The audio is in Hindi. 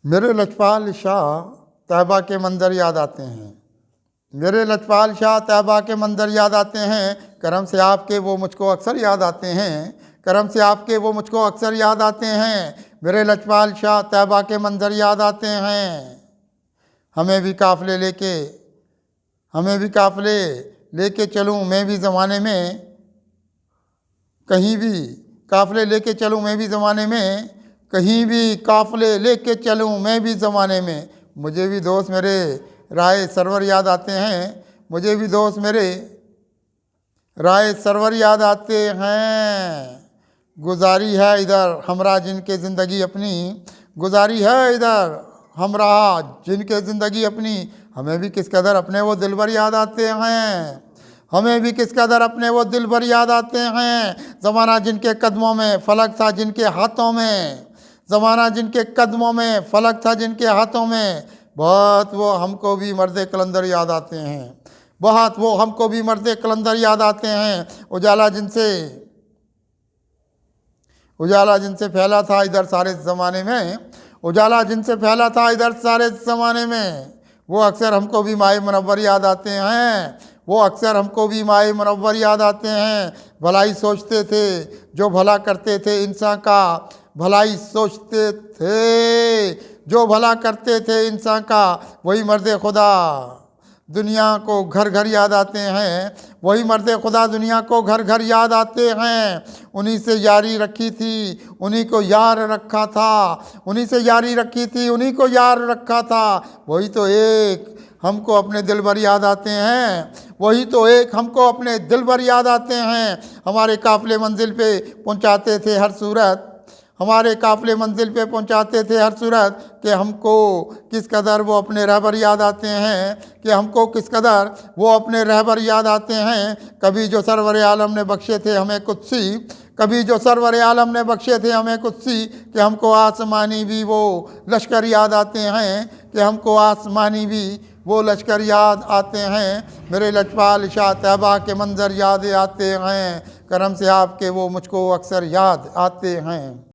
मेरे लजपाल शाह तैयबा के मंज़र याद आते हैं। मेरे लजपाल शाह तैयबा के मंज़र याद आते हैं। करम से आपके वो मुझको अक्सर याद आते हैं। करम से आपके वो मुझको अक्सर याद आते हैं। मेरे लजपाल शाह तैयबा के मंज़र याद आते हैं। हमें भी काफ़िले लेके चलूँ मैं भी ज़माने में, कहीं भी काफ़िले लेके चलूँ मैं भी ज़माने में, कहीं भी काफ़िले लेके चलूँ मैं भी ज़माने में। मुझे भी दोस्त मेरे राय सरवर याद आते हैं। मुझे भी दोस्त मेरे राय सरवर याद आते हैं। गुजारी है इधर हमरा जिनके ज़िंदगी अपनी, गुजारी है इधर हमरा जिनके ज़िंदगी अपनी। हमें भी किस कदर अपने वो दिलबर याद आते हैं। हमें भी किस कदर अपने वो दिलबर याद आते हैं। ज़माना जिनके कदमों में फलक था जिनके हाथों में, ज़माना जिनके कदमों में फलक था जिनके हाथों में। बहुत वो हमको भी मर्द कलंदर याद आते हैं। बहुत वो हमको भी मर्द कलंदर याद आते हैं। उजाला जिनसे फैला था इधर सारे ज़माने में, उजाला जिनसे फैला था इधर सारे ज़माने में। वो अक्सर हमको भी माए मुनव्वर याद आते हैं। वो अक्सर हमको भी माए मुनव्वर याद आते हैं। भलाई सोचते थे जो भला करते थे इंसान का, भलाई सोचते थे जो भला करते थे इंसान का। वही मर्द खुदा दुनिया को घर घर याद आते हैं। वही मर्द खुदा दुनिया को घर घर याद आते हैं। उन्हीं से यारी रखी थी उन्हीं को यार रखा था, उन्हीं से यारी रखी थी उन्हीं को यार रखा था। वही तो एक हमको अपने दिलबर याद आते हैं। वही तो एक हमको अपने दिलबर याद आते हैं। हमारे काफ़िले मंजिल पे पहुंचाते थे हर सूरत, हमारे काफ़िले मंजिल पे पहुंचाते थे हर सूरत। कि हमको किस कदर वो अपने रहबर याद आते हैं, कि हमको किस कदर वो अपने रहबर याद आते हैं। कभी जो सरवर आलम ने बख्शे थे हमें कुत्सी, कभी जो सरवर आलम ने बख्शे थे हमें कुत्सी। कि हमको आसमानी भी वो लश्कर याद आते हैं, कि हमको आसमानी भी वो लश्कर याद आते हैं। मेरे लजपाल शाह तैयबा के मंज़र याद आते हैं। करम से आपके वो मुझको अक्सर याद आते हैं।